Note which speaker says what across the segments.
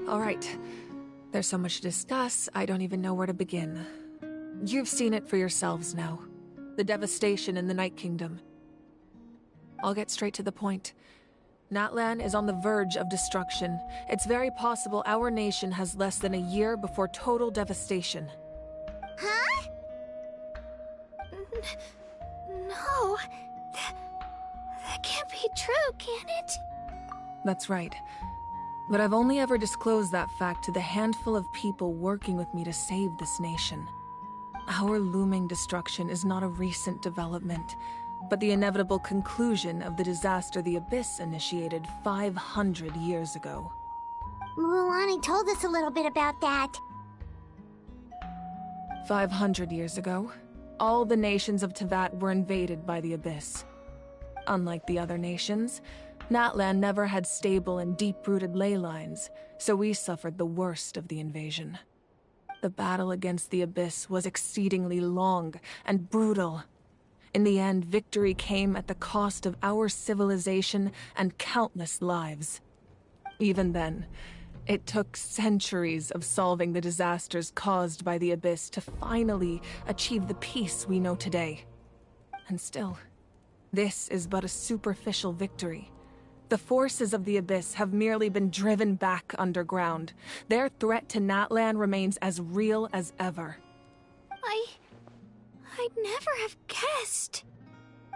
Speaker 1: All right. There's so much to discuss, I don't even know where to begin. You've seen it for yourselves now. The devastation in the Night Kingdom. I'll get straight to the point. Natlan is on the verge of destruction. It's very possible our nation has less than a year before total devastation.
Speaker 2: Huh? No. That can't be true, can it?
Speaker 1: That's right. But I've only ever disclosed that fact to the handful of people working with me to save this nation. Our looming destruction is not a recent development, but the inevitable conclusion of the disaster the Abyss initiated 500 years ago.
Speaker 2: Mulan told us a little bit about that.
Speaker 1: 500 years ago, all the nations of Teyvat were invaded by the Abyss. Unlike the other nations, Natlan never had stable and deep-rooted ley lines, so we suffered the worst of the invasion. The battle against the Abyss was exceedingly long and brutal. In the end, victory came at the cost of our civilization and countless lives. Even then, it took centuries of solving the disasters caused by the Abyss to finally achieve the peace we know today. And still, this is but a superficial victory. The forces of the Abyss have merely been driven back underground. Their threat to Natlan remains as real as ever.
Speaker 2: I'd never have guessed.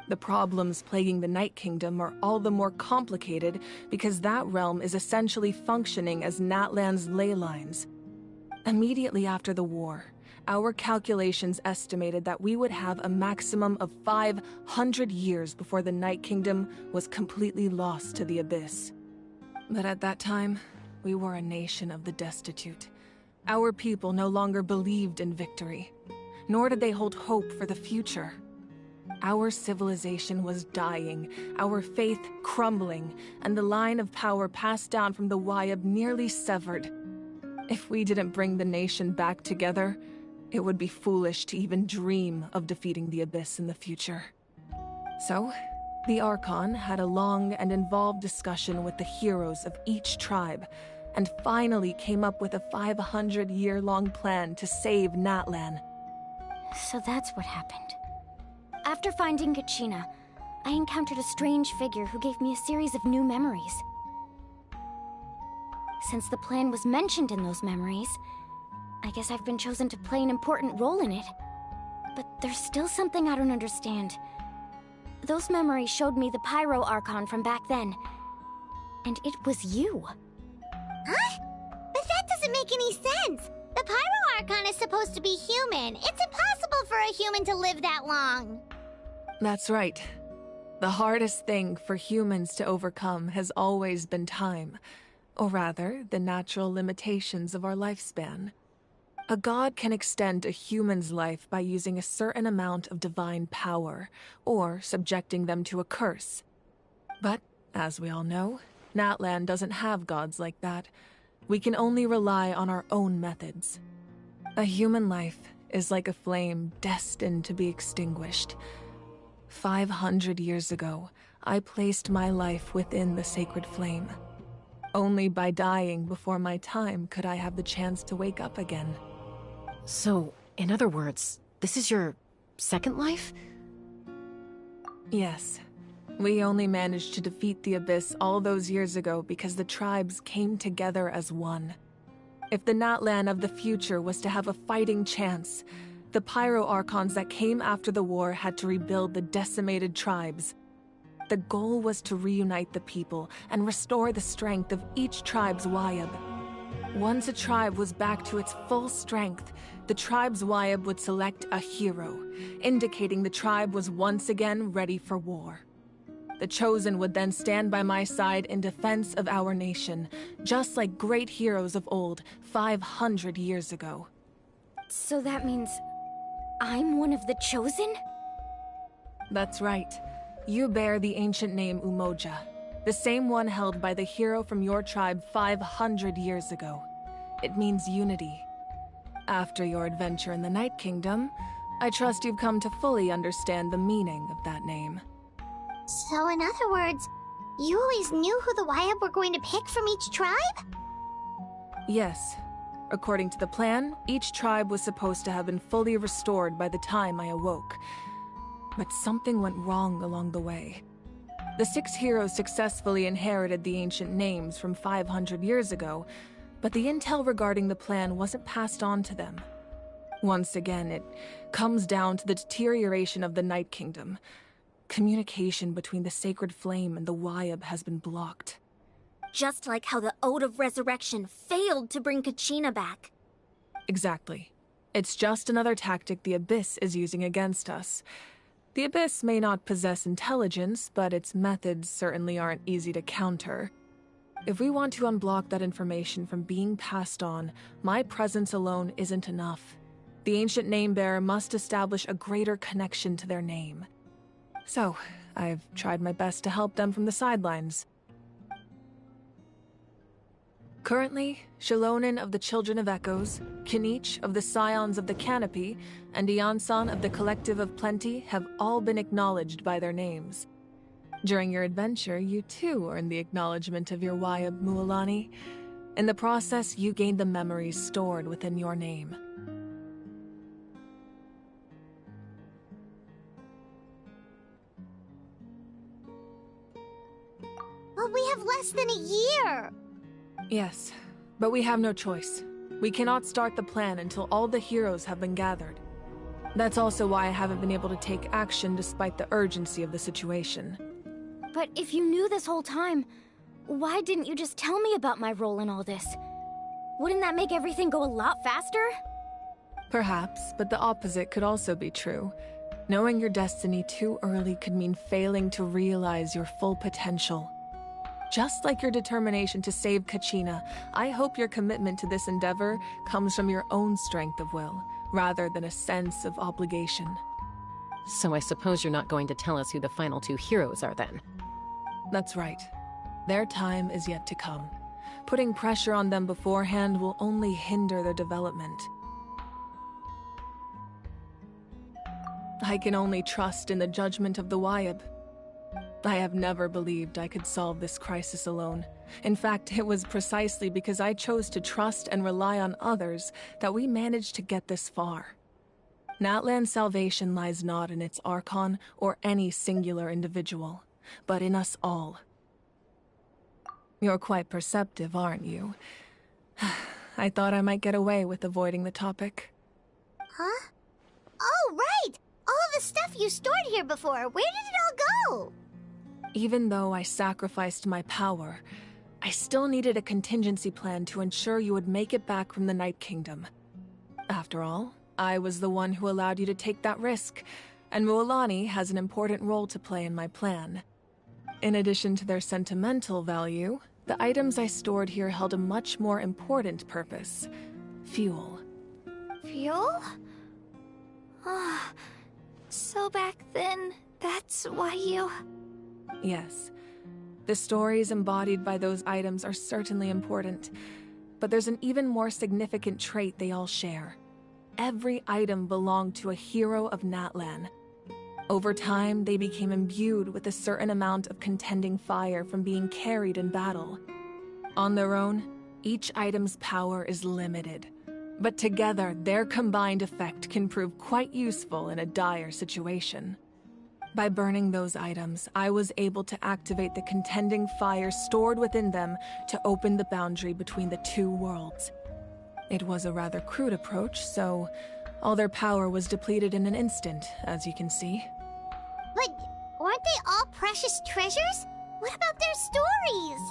Speaker 1: The problems plaguing the Night Kingdom are all the more complicated because that realm is essentially functioning as Natlan's ley lines. Immediately after the war, our calculations estimated that we would have a maximum of 500 years before the Night Kingdom was completely lost to the Abyss. But at that time, we were a nation of the destitute. Our people no longer believed in victory, nor did they hold hope for the future. Our civilization was dying, our faith crumbling, and the line of power passed down from the Wayab nearly severed. If we didn't bring the nation back together, it would be foolish to even dream of defeating the Abyss in the future. So, the Archon had a long and involved discussion with the heroes of each tribe, and finally came up with a 500-year-long plan to save Natlan.
Speaker 2: So that's what happened. After finding Kachina, I encountered a strange figure who gave me a series of new memories. Since the plan was mentioned in those memories, I guess I've been chosen to play an important role in it. But there's still something I don't understand. Those memories showed me the Pyro Archon from back then. And it was you.
Speaker 3: Huh? But that doesn't make any sense! The Pyro Archon is supposed to be human. It's impossible for a human to live that long.
Speaker 1: That's right. The hardest thing for humans to overcome has always been time. Or rather, the natural limitations of our lifespan. A god can extend a human's life by using a certain amount of divine power, or subjecting them to a curse. But, as we all know, Natlan doesn't have gods like that. We can only rely on our own methods. A human life is like a flame destined to be extinguished. 500 years ago, I placed my life within the sacred flame. Only by dying before my time could I have the chance to wake up again.
Speaker 4: So, in other words, this is your second life?
Speaker 1: Yes. We only managed to defeat the Abyss all those years ago because the tribes came together as one. If the Natlan of the future was to have a fighting chance, the Pyro Archons that came after the war had to rebuild the decimated tribes. The goal was to reunite the people and restore the strength of each tribe's Wayab. Once a tribe was back to its full strength, the tribe's Wayab would select a hero, indicating the tribe was once again ready for war. The Chosen would then stand by my side in defense of our nation, just like great heroes of old 500 years ago.
Speaker 2: So that means I'm one of the Chosen?
Speaker 1: That's right. You bear the ancient name Umoja, the same one held by the hero from your tribe 500 years ago. It means unity. After your adventure in the Night Kingdom, I trust you've come to fully understand the meaning of that name.
Speaker 3: So in other words, you always knew who the Wayab were going to pick from each tribe?
Speaker 1: Yes. According to the plan, each tribe was supposed to have been fully restored by the time I awoke. But something went wrong along the way. The 6 heroes successfully inherited the ancient names from 500 years ago, but the intel regarding the plan wasn't passed on to them. Once again, it comes down to the deterioration of the Night Kingdom. Communication between the Sacred Flame and the Wyab has been blocked.
Speaker 2: Just like how the Ode of Resurrection failed to bring Kachina back.
Speaker 1: Exactly. It's just another tactic the Abyss is using against us. The Abyss may not possess intelligence, but its methods certainly aren't easy to counter. If we want to unblock that information from being passed on, my presence alone isn't enough. The ancient name-bearer must establish a greater connection to their name. So, I've tried my best to help them from the sidelines. Currently, Shilonin of the Children of Echoes, Kinich of the Scions of the Canopy, and Iansan of the Collective of Plenty have all been acknowledged by their names. During your adventure, you too earned the acknowledgement of your Wyab, Mualani. In the process, you gained the memories stored within your name.
Speaker 3: But we have less than a year!
Speaker 1: Yes, but we have no choice. We cannot start the plan until all the heroes have been gathered. That's also why I haven't been able to take action despite the urgency of the situation.
Speaker 2: But if you knew this whole time, why didn't you just tell me about my role in all this? Wouldn't that make everything go a lot faster?
Speaker 1: Perhaps, but the opposite could also be true. Knowing your destiny too early could mean failing to realize your full potential. Just like your determination to save Kachina, I hope your commitment to this endeavor comes from your own strength of will, rather than a sense of obligation.
Speaker 4: So I suppose you're not going to tell us who the final 2 heroes are then?
Speaker 1: That's right. Their time is yet to come. Putting pressure on them beforehand will only hinder their development. I can only trust in the judgment of the Wyab. I have never believed I could solve this crisis alone. In fact, it was precisely because I chose to trust and rely on others that we managed to get this far. Natlan's salvation lies not in its Archon or any singular individual, but in us all. You're quite perceptive, aren't you? I thought I might get away with avoiding the topic.
Speaker 3: Huh? Oh, right! All the stuff you stored here before, where did it all go?
Speaker 1: Even though I sacrificed my power, I still needed a contingency plan to ensure you would make it back from the Night Kingdom. After all, I was the one who allowed you to take that risk, and Mualani has an important role to play in my plan. In addition to their sentimental value, the items I stored here held a much more important purpose: fuel.
Speaker 2: Fuel? Ah, so back then, that's why you...
Speaker 1: Yes. The stories embodied by those items are certainly important, but there's an even more significant trait they all share. Every item belonged to a hero of Natlan. Over time, they became imbued with a certain amount of contending fire from being carried in battle. On their own, each item's power is limited, but together, their combined effect can prove quite useful in a dire situation. By burning those items, I was able to activate the contending fire stored within them to open the boundary between the 2 worlds. It was a rather crude approach, so all their power was depleted in an instant, as you can see.
Speaker 3: But weren't they all precious treasures? What about their stories?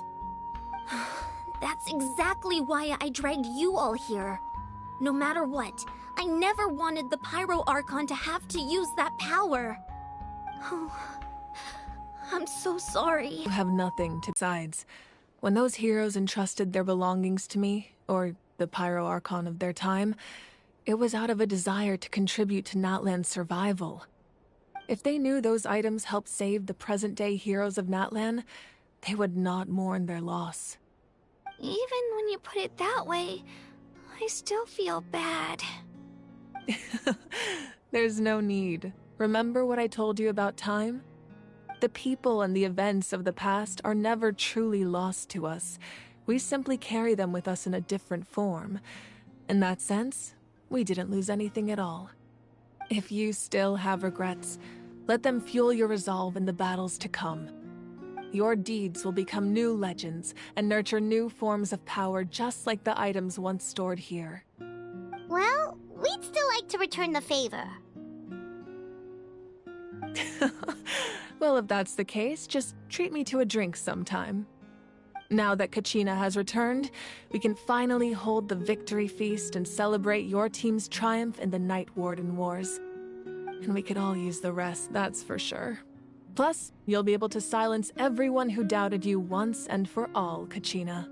Speaker 2: That's exactly why I dragged you all here. No matter what, I never wanted the Pyro Archon to have to use that power. Oh, I'm so sorry.
Speaker 1: You have nothing to... Besides, when those heroes entrusted their belongings to me, or the Pyro Archon of their time, it was out of a desire to contribute to Natlan's survival. If they knew those items helped save the present-day heroes of Natlan, they would not mourn their loss.
Speaker 2: Even when you put it that way, I still feel bad.
Speaker 1: There's no need. Remember what I told you about time? The people and the events of the past are never truly lost to us. We simply carry them with us in a different form. In that sense, we didn't lose anything at all. If you still have regrets, let them fuel your resolve in the battles to come. Your deeds will become new legends and nurture new forms of power just like the items once stored here.
Speaker 3: Well, we'd still like to return the favor.
Speaker 1: Well, if that's the case, just treat me to a drink sometime. Now that Kachina has returned, we can finally hold the victory feast and celebrate your team's triumph in the Night Warden Wars. And we could all use the rest, that's for sure. Plus, you'll be able to silence everyone who doubted you once and for all, Kachina.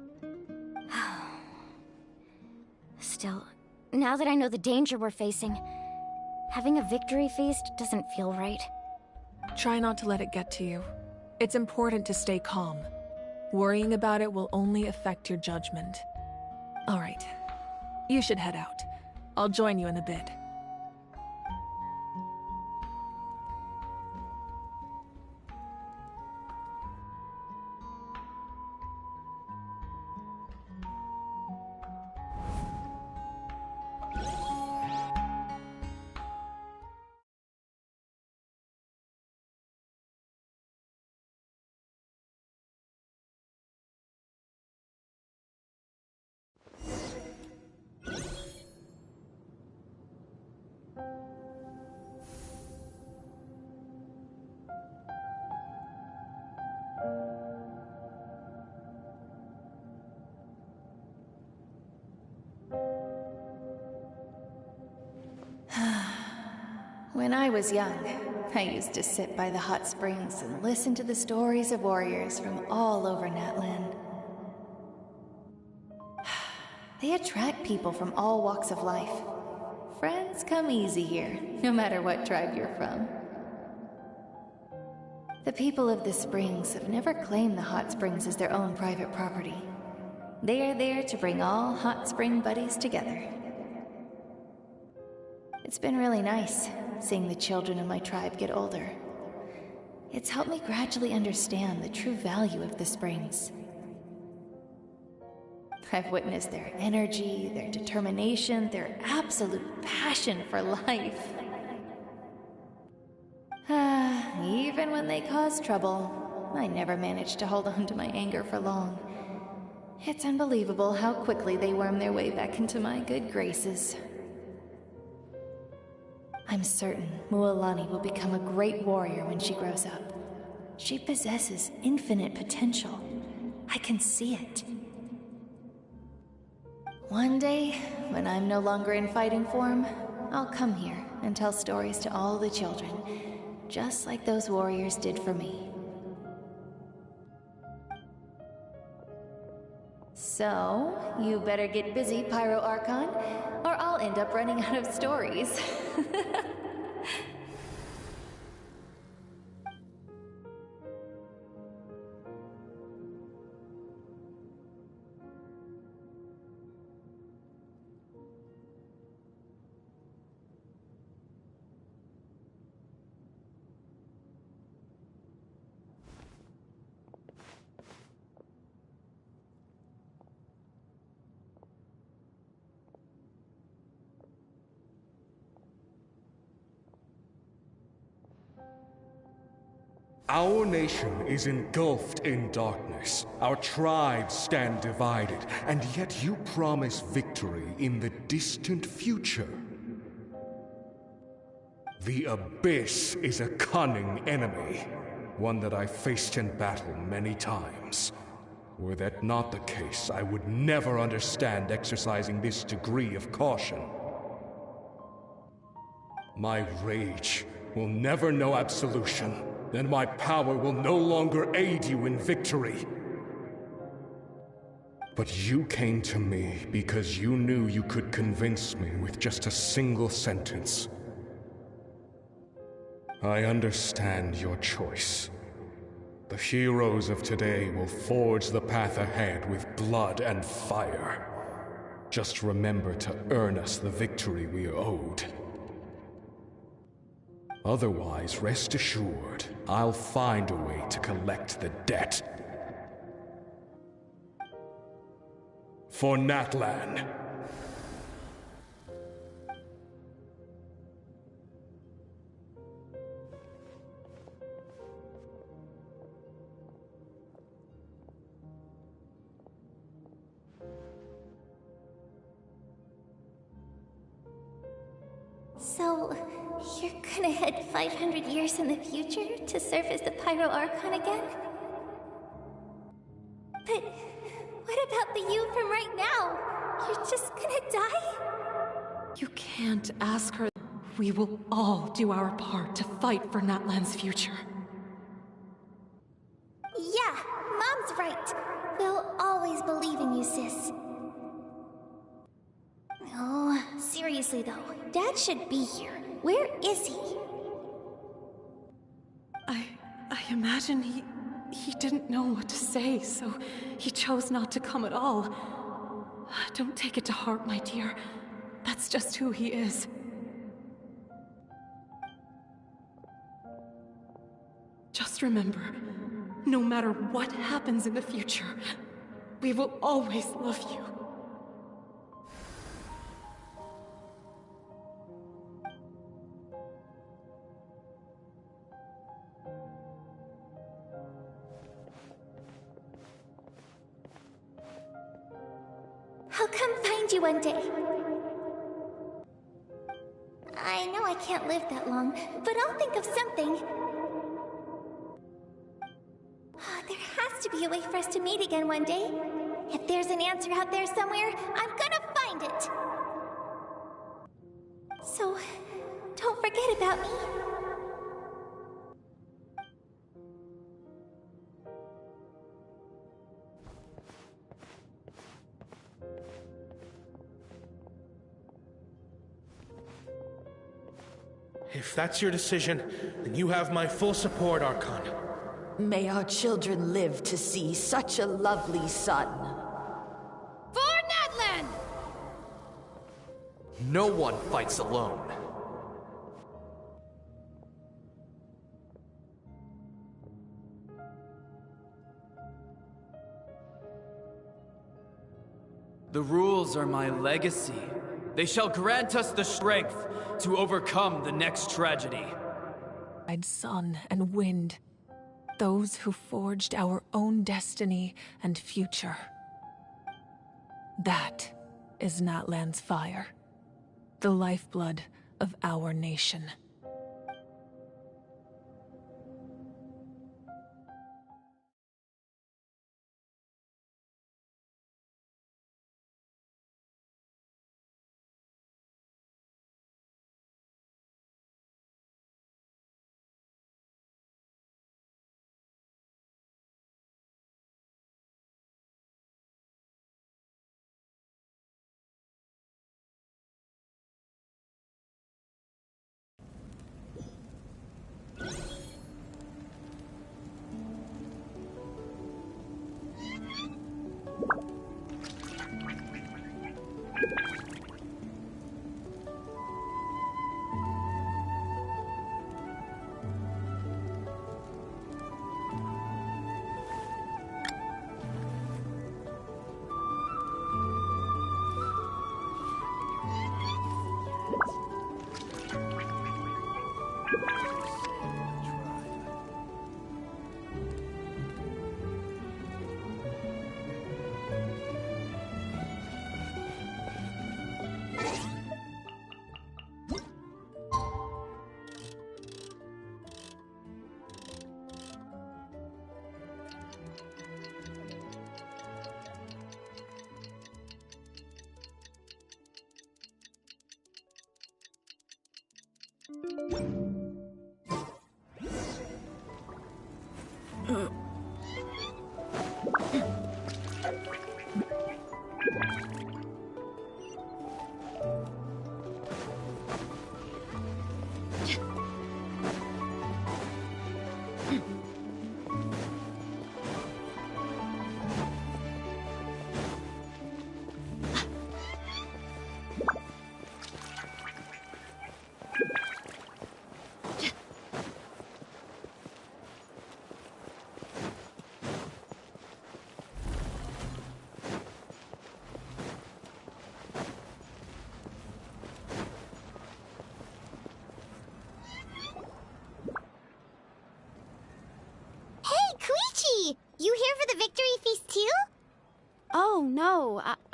Speaker 2: Still, now that I know the danger we're facing, having a victory feast doesn't feel right.
Speaker 1: Try not to let it get to you. It's important to stay calm. Worrying about it will only affect your judgment. All right, you should head out. I'll join you in a bit.
Speaker 5: When I was young, I used to sit by the hot springs and listen to the stories of warriors from all over Natlan. They attract people from all walks of life. Friends come easy here, no matter what tribe you're from. The people of the springs have never claimed the hot springs as their own private property. They are there to bring all hot spring buddies together. It's been really nice, seeing the children of my tribe get older. It's helped me gradually understand the true value of the springs. I've witnessed their energy, their determination, their absolute passion for life. Even when they cause trouble, I never managed to hold on to my anger for long. It's unbelievable how quickly they worm their way back into my good graces. I'm certain Mualani will become a great warrior when she grows up. She possesses infinite potential. I can see it. One day, when I'm no longer in fighting form, I'll come here and tell stories to all the children, just like those warriors did for me. So, you better get busy, Pyro Archon, or I'll end up running out of stories.
Speaker 6: Our nation is engulfed in darkness. Our tribes stand divided, and yet you promise victory in the distant future. The Abyss is a cunning enemy, one that I faced in battle many times. Were that not the case, I would never understand exercising this degree of caution. My rage will never know absolution. Then my power will no longer aid you in victory. But you came to me because you knew you could convince me with just a single sentence. I understand your choice. The heroes of today will forge the path ahead with blood and fire. Just remember to earn us the victory we are owed. Otherwise, rest assured, I'll find a way to collect the debt. for Natlan.
Speaker 5: So, you're gonna head 500 years in the future to serve as the Pyro Archon again? But what about the you from right now? You're just gonna die?
Speaker 4: You can't ask her. We will all do our part to fight for Natlan's future.
Speaker 5: Yeah, Mom's right. We'll always believe in you, sis. Oh, seriously though, Dad should be here. Where is he?
Speaker 4: I imagine he didn't know what to say, so he chose not to come at all. Don't take it to heart, my dear. That's just who he is. Just remember, no matter what happens in the future, we will always love you.
Speaker 5: I'll come find you one day. I know I can't live that long, but I'll think of something. There has to be a way for us to meet again one day. If there's an answer out there somewhere, I'm gonna find it. So, don't forget about me.
Speaker 7: If that's your decision, then you have my full support, Archon.
Speaker 8: May our children live to see such a lovely son.
Speaker 9: For Natlan!
Speaker 10: No one fights alone. The rules are my legacy. They shall grant us the strength to overcome the next tragedy.
Speaker 1: Sun and wind, those who forged our own destiny and future. That is Natlan's fire, the lifeblood of our nation.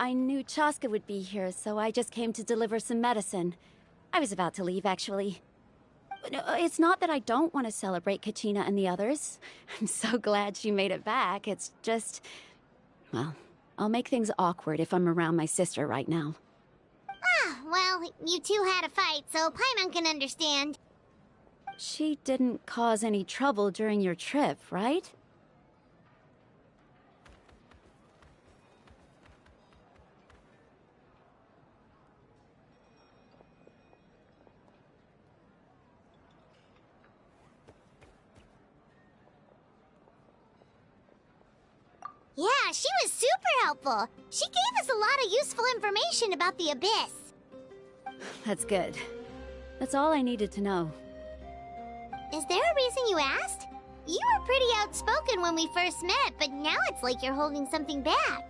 Speaker 11: I knew Chaska would be here, so I just came to deliver some medicine. I was about to leave, actually. No, it's not that I don't want to celebrate Kachina and the others. I'm so glad she made it back. It's just... well, I'll make things awkward if I'm around my sister right now.
Speaker 3: Ah, well, you two had a fight, so Paimon can understand.
Speaker 11: She didn't cause any trouble during your trip, right?
Speaker 3: Yeah, she was super helpful. She gave us a lot of useful information about the Abyss.
Speaker 11: That's good. That's all I needed to know.
Speaker 3: Is there a reason you asked? You were pretty outspoken when we first met, but now it's like you're holding something back.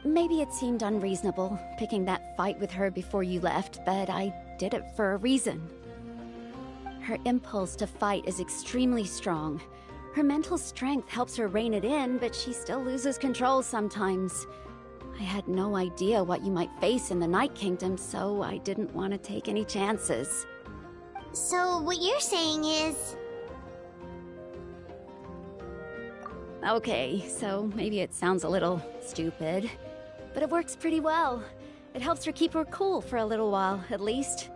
Speaker 11: Maybe it seemed unreasonable, picking that fight with her before you left, but I did it for a reason. Her impulse to fight is extremely strong. Her mental strength helps her rein it in, but she still loses control sometimes. I had no idea what you might face in the Night Kingdom, so I didn't want to take any chances.
Speaker 3: So what you're saying is...
Speaker 11: Okay, so maybe it sounds a little stupid, but it works pretty well. It helps her keep her cool for a little while, at least.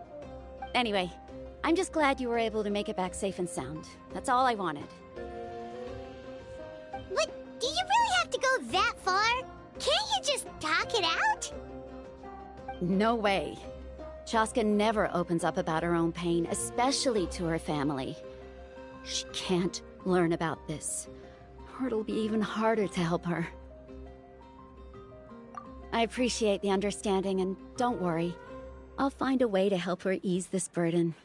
Speaker 11: Anyway, I'm just glad you were able to make it back safe and sound. That's all I wanted.
Speaker 3: But do you really have to go that far? Can't you just talk it out?
Speaker 11: No way. Chaska never opens up about her own pain, especially to her family. She can't learn about this, or it'll be even harder to help her. I appreciate the understanding, and don't worry. I'll find a way to help her ease this burden.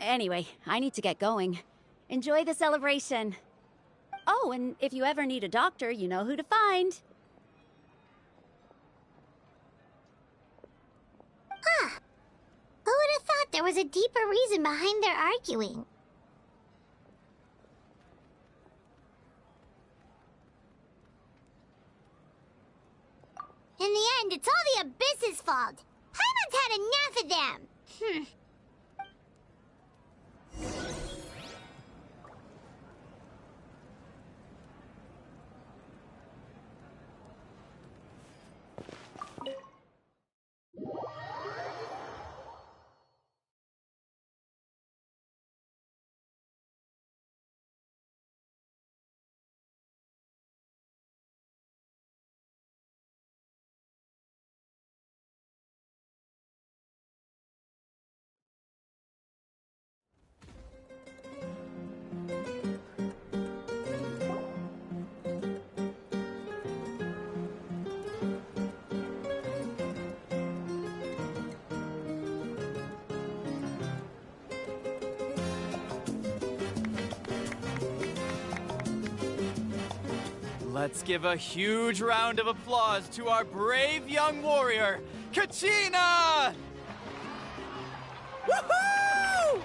Speaker 11: Anyway, I need to get going. Enjoy the celebration. Oh, and if you ever need a doctor, you know who to find.
Speaker 3: Huh. Who would have thought there was a deeper reason behind their arguing? In the end, it's all the Abyss's fault. Paimon's had enough of them.
Speaker 10: Let's give a huge round of applause to our brave young warrior, Kachina! Woohoo!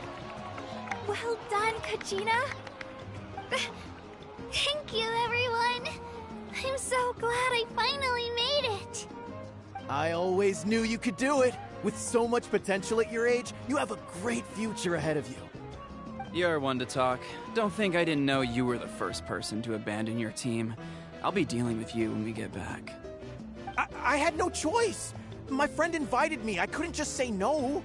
Speaker 2: Well done, Kachina. Thank you, everyone. I'm so glad I finally made it.
Speaker 12: I always knew you could do it. With so much potential at your age, you have a great future ahead of you.
Speaker 10: You're one to talk. Don't think I didn't know you were the first person to abandon your team. I'll be dealing with you when we get back.
Speaker 12: I had no choice. My friend invited me. I couldn't just say no.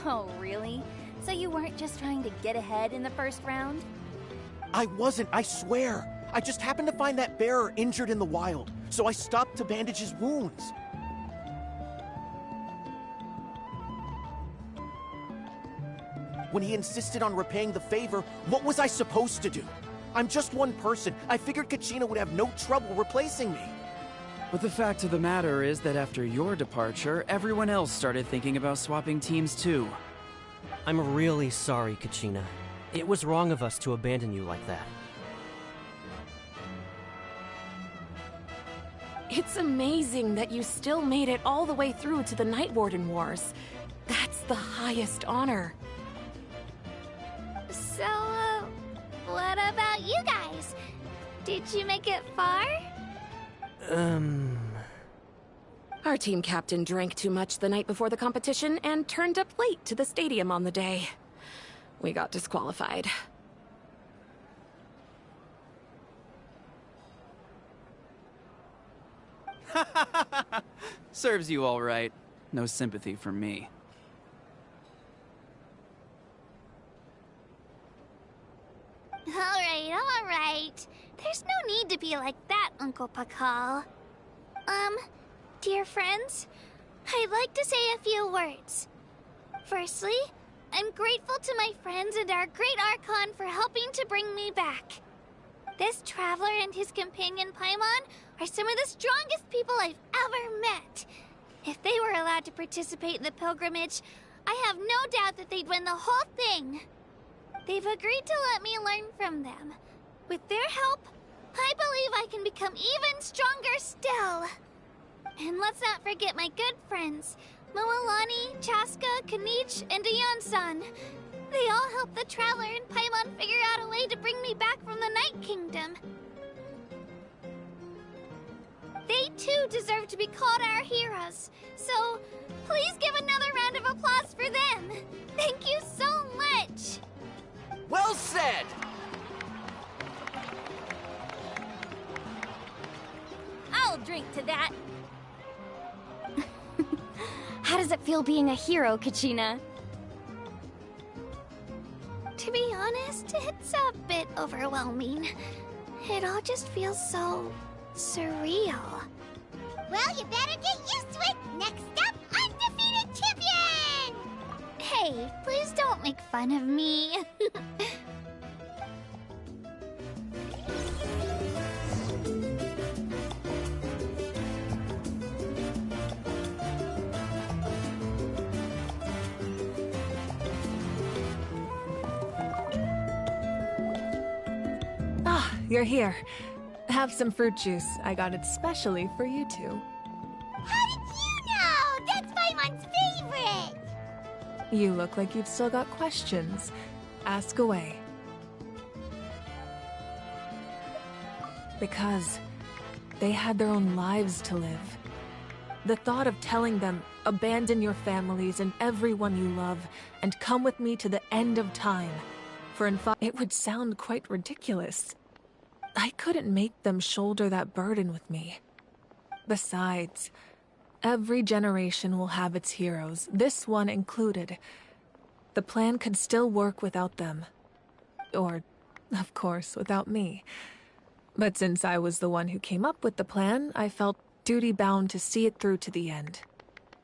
Speaker 2: Oh, really? So you weren't just trying to get ahead in the first round?
Speaker 12: I wasn't, I swear. I just happened to find that bearer injured in the wild, so I stopped to bandage his wounds. When he insisted on repaying the favor, what was I supposed to do? I'm just one person. I figured Kachina would have no trouble replacing me.
Speaker 10: But the fact of the matter is that after your departure, everyone else started thinking about swapping teams too.
Speaker 13: I'm really sorry, Kachina. It was wrong of us to abandon you like that.
Speaker 1: It's amazing that you still made it all the way through to the Night Warden Wars. That's the highest honor.
Speaker 2: So,
Speaker 3: about you guys? Did you make it far?
Speaker 14: Our team captain drank too much the night before the competition and turned up late to the stadium on the day. We got disqualified.
Speaker 10: Serves you all right. No sympathy from me.
Speaker 3: All right. There's no need to be like that, Uncle Pakal. Dear friends, I'd like to say a few words. Firstly, I'm grateful to my friends and our great Archon for helping to bring me back. This traveler and his companion Paimon are some of the strongest people I've ever met. If they were allowed to participate in the pilgrimage, I have no doubt that they'd win the whole thing. They've agreed to let me learn from them. With their help, I believe I can become even stronger still. And let's not forget my good friends, Moalani, Chaska, Kanich, and Ayan-san. They all helped the Traveler and Paimon figure out a way to bring me back from the Night Kingdom. They too deserve to be called our heroes. So, please give another round of applause for them. Thank you so much.
Speaker 12: Well said!
Speaker 3: I'll drink to that.
Speaker 2: How does it feel being a hero, Kachina?
Speaker 3: To be honest, it's a bit overwhelming. It all just feels so surreal. Well, you better get used to it. Next up, undefeated champion! Hey, please don't make fun of me.
Speaker 1: You're here. Have some fruit juice. I got it specially for you two.
Speaker 3: How did you know? That's Paimon's favorite!
Speaker 1: You look like you've still got questions. Ask away. Because they had their own lives to live. The thought of telling them, abandon your families and everyone you love, and come with me to the end of time. For in fact, it would sound quite ridiculous. I couldn't make them shoulder that burden with me. Besides, every generation will have its heroes, this one included. The plan could still work without them. Or, of course, without me. But since I was the one who came up with the plan, I felt duty-bound to see it through to the end.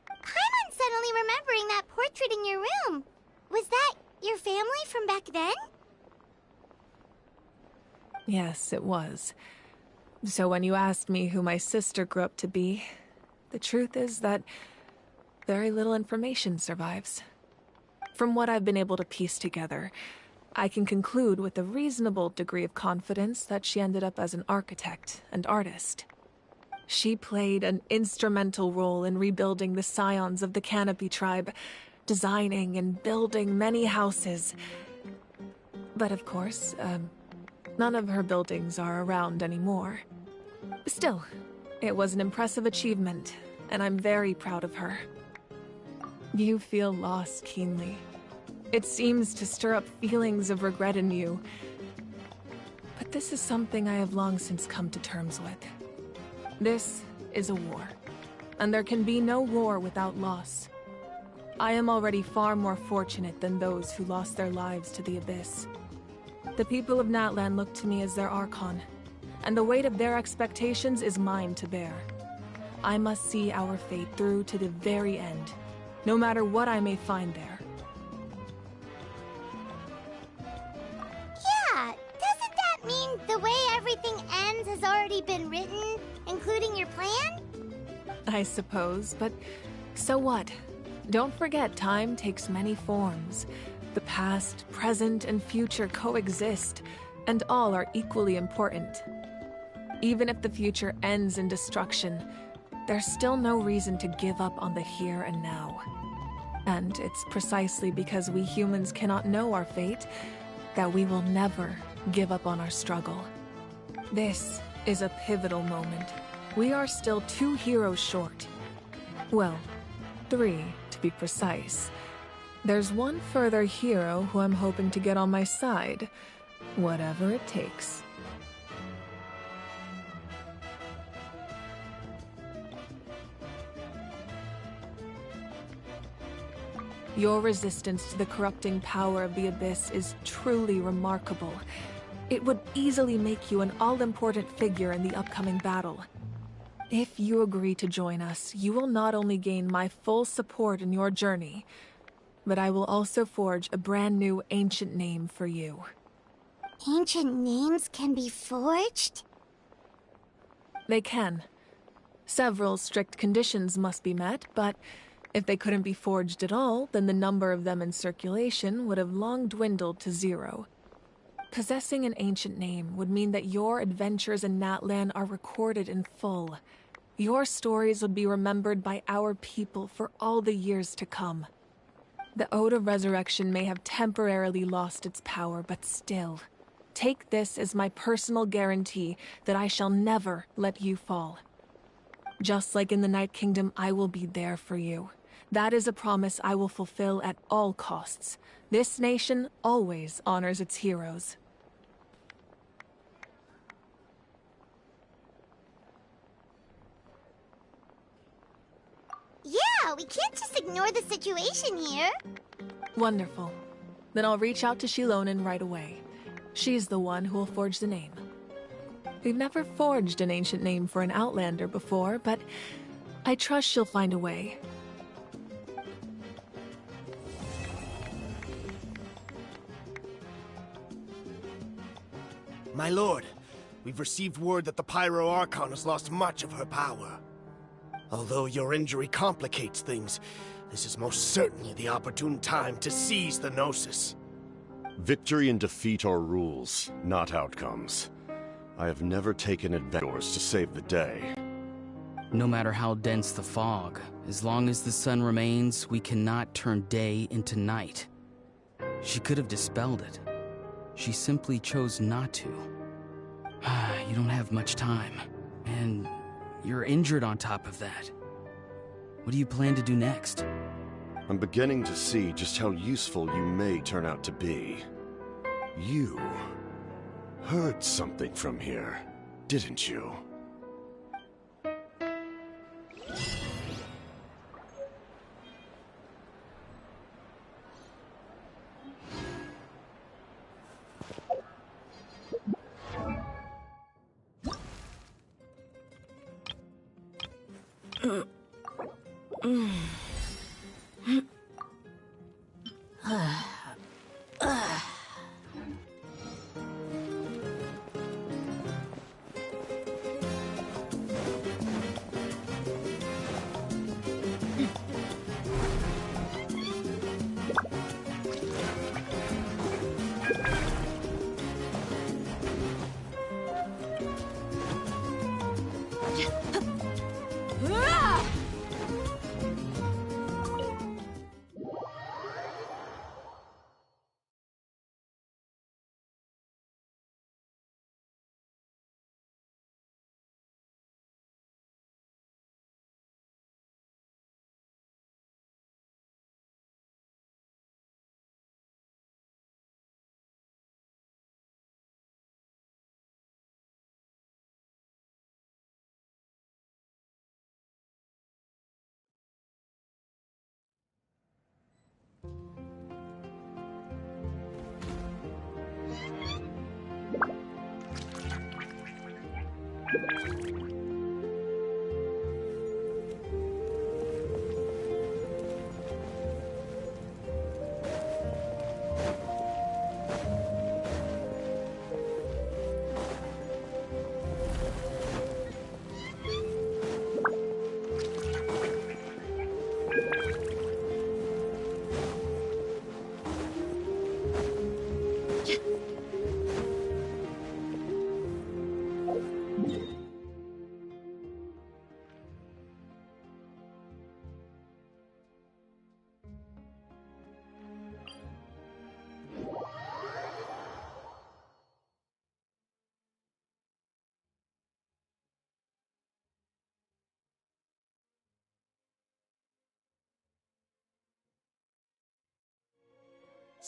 Speaker 3: Paimon's suddenly remembering that portrait in your room. Was that your family from back then?
Speaker 1: Yes, it was. So when you asked me who my sister grew up to be, the truth is that very little information survives. From what I've been able to piece together, I can conclude with a reasonable degree of confidence that she ended up as an architect and artist. She played an instrumental role in rebuilding the scions of the Canopy tribe, designing and building many houses. But of course, none of her buildings are around anymore. Still, it was an impressive achievement, and I'm very proud of her. You feel loss keenly. It seems to stir up feelings of regret in you. But this is something I have long since come to terms with. This is a war, and there can be no war without loss. I am already far more fortunate than those who lost their lives to the Abyss. The people of Natlan look to me as their Archon, and the weight of their expectations is mine to bear. I must see our fate through to the very end, no matter what I may find there.
Speaker 3: Yeah, doesn't that mean the way everything ends has already been written, including your plan?
Speaker 1: I suppose, but so what? Don't forget, time takes many forms. The past, present, and future coexist, and all are equally important. Even if the future ends in destruction, there's still no reason to give up on the here and now. And it's precisely because we humans cannot know our fate that we will never give up on our struggle. This is a pivotal moment. We are still 2 heroes short. Well, 3 to be precise. There's one further hero who I'm hoping to get on my side, whatever it takes. Your resistance to the corrupting power of the Abyss is truly remarkable. It would easily make you an all-important figure in the upcoming battle. If you agree to join us, you will not only gain my full support in your journey, but I will also forge a brand new ancient name for you.
Speaker 3: Ancient names can be forged?
Speaker 1: They can. Several strict conditions must be met, but if they couldn't be forged at all, then the number of them in circulation would have long dwindled to 0. Possessing an ancient name would mean that your adventures in Natlan are recorded in full. Your stories would be remembered by our people for all the years to come. The Ode of Resurrection may have temporarily lost its power, but still, take this as my personal guarantee that I shall never let you fall. Just like in the Night Kingdom, I will be there for you. That is a promise I will fulfill at all costs. This nation always honors its heroes.
Speaker 3: Yeah, we can't just ignore the situation here.
Speaker 1: Wonderful. Then I'll reach out to Shilonen right away. She's the one who will forge the name. We've never forged an ancient name for an Outlander before, but I trust she'll find a way.
Speaker 12: My lord, we've received word that the Pyro Archon has lost much of her power. Although your injury complicates things, this is most certainly the opportune time to seize the Gnosis.
Speaker 15: Victory and defeat are rules, not outcomes. I have never taken advantage to save the day.
Speaker 16: No matter how dense the fog, as long as the sun remains, we cannot turn day into night. She could have dispelled it. She simply chose not to. You don't have much time, and you're injured on top of that. What do you plan to do next?
Speaker 15: I'm beginning to see just how useful you may turn out to be. You heard something from here, didn't you?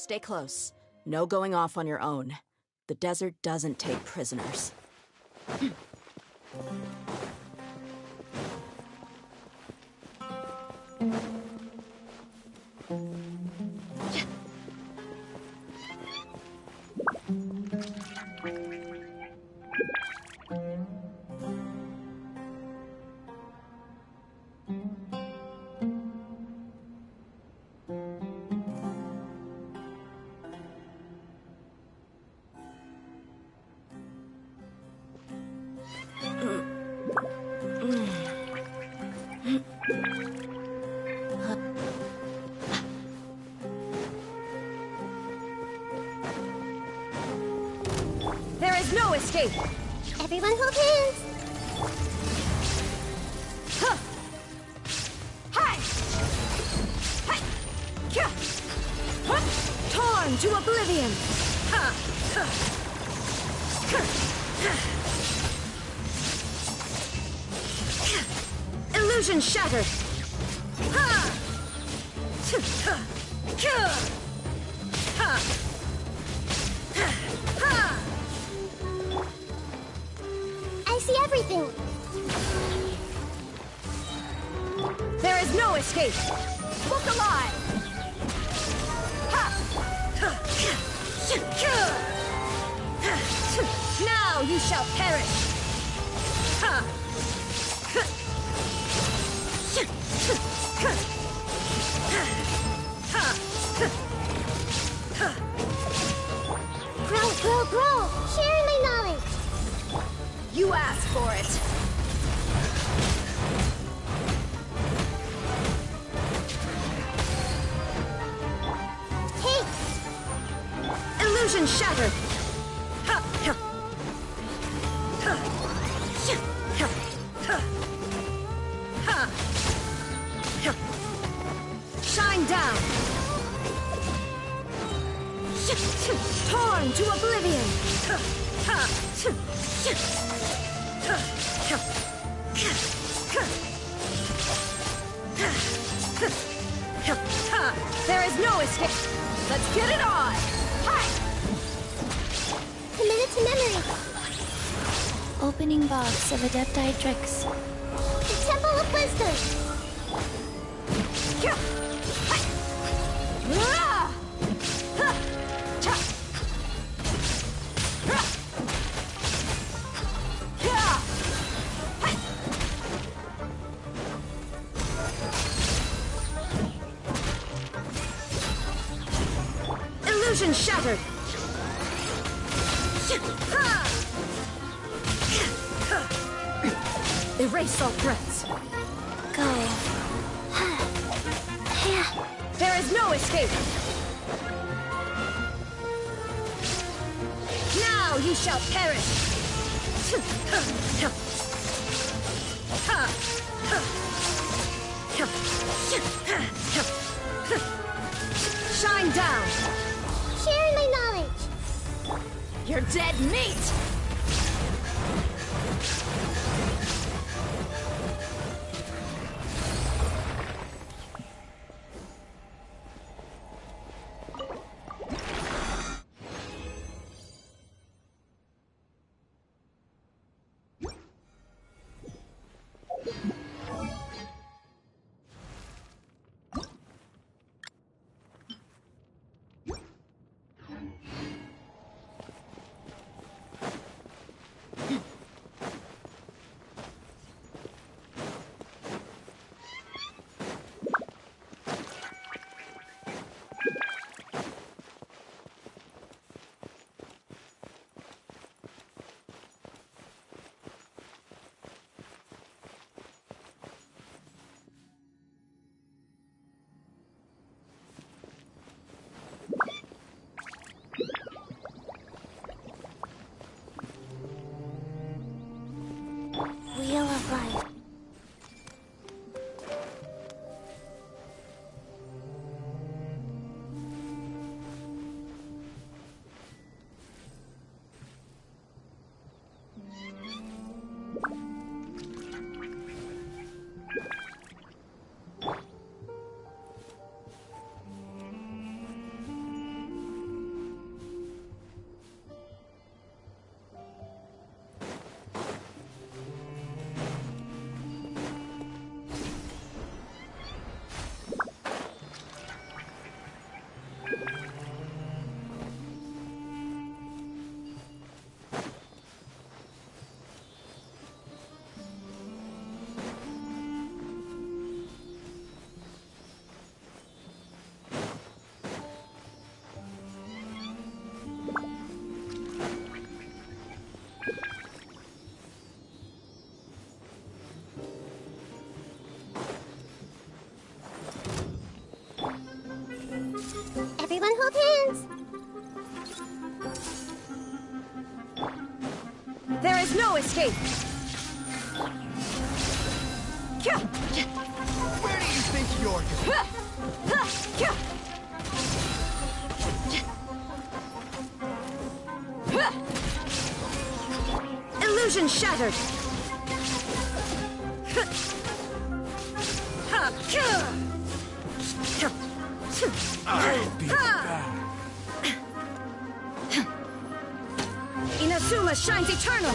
Speaker 17: Stay close. No going off on your own. The desert doesn't take prisoners.
Speaker 9: There is no escape!
Speaker 3: Everyone hold hands!
Speaker 9: Huh. Hi! Hi! Kya! Huh. Torn to oblivion! Ha! Ha! Illusion shattered! Ha! Ha! Ha!
Speaker 3: I see everything.
Speaker 9: There is no escape. Look alive. Now you shall perish.
Speaker 3: Grow, grow, grow. Share my knowledge.
Speaker 9: You asked for it.
Speaker 3: Hey!
Speaker 9: Illusion shattered. Shine down. Torn to oblivion. There is no escape. Let's get it on. Hi.
Speaker 3: Commit it to memory.
Speaker 2: Opening box of Adepti tricks.
Speaker 3: The Temple of Wisdom.
Speaker 9: Illusion shattered. Erase all threats.
Speaker 2: Go.
Speaker 9: There is no escape. Now you shall perish. Shine down.
Speaker 3: Share my knowledge.
Speaker 9: You're dead meat.
Speaker 2: Wheel of Life.
Speaker 9: There is no escape!
Speaker 18: Where do you think you're going?
Speaker 9: Illusion shattered!
Speaker 18: I'll be back.
Speaker 9: Inazuma shines eternal!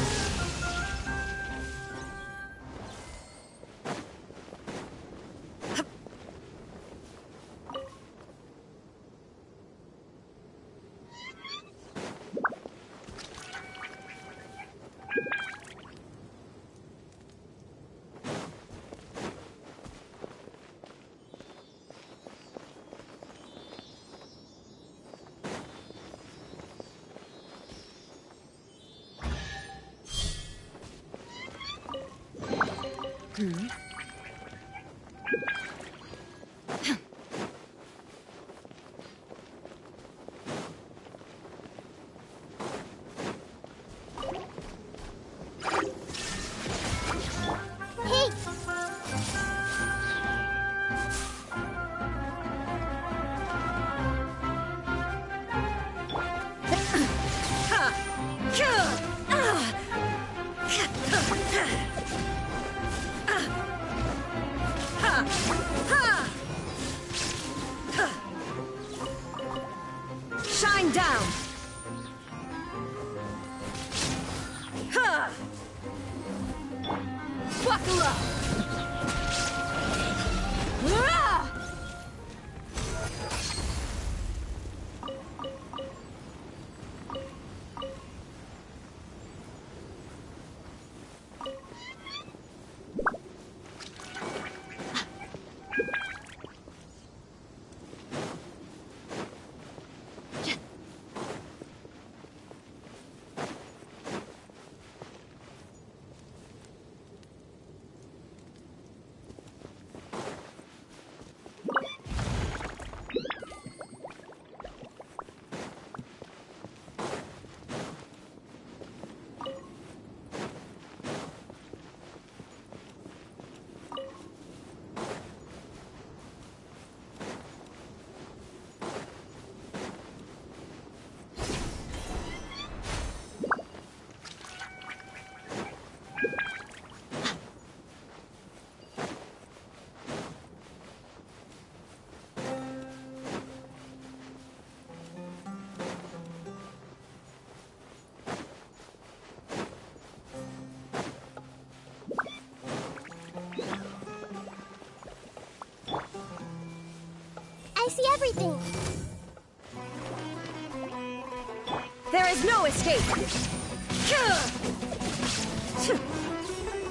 Speaker 9: Shine down! Buckle up!
Speaker 3: I see everything.
Speaker 9: There is no escape!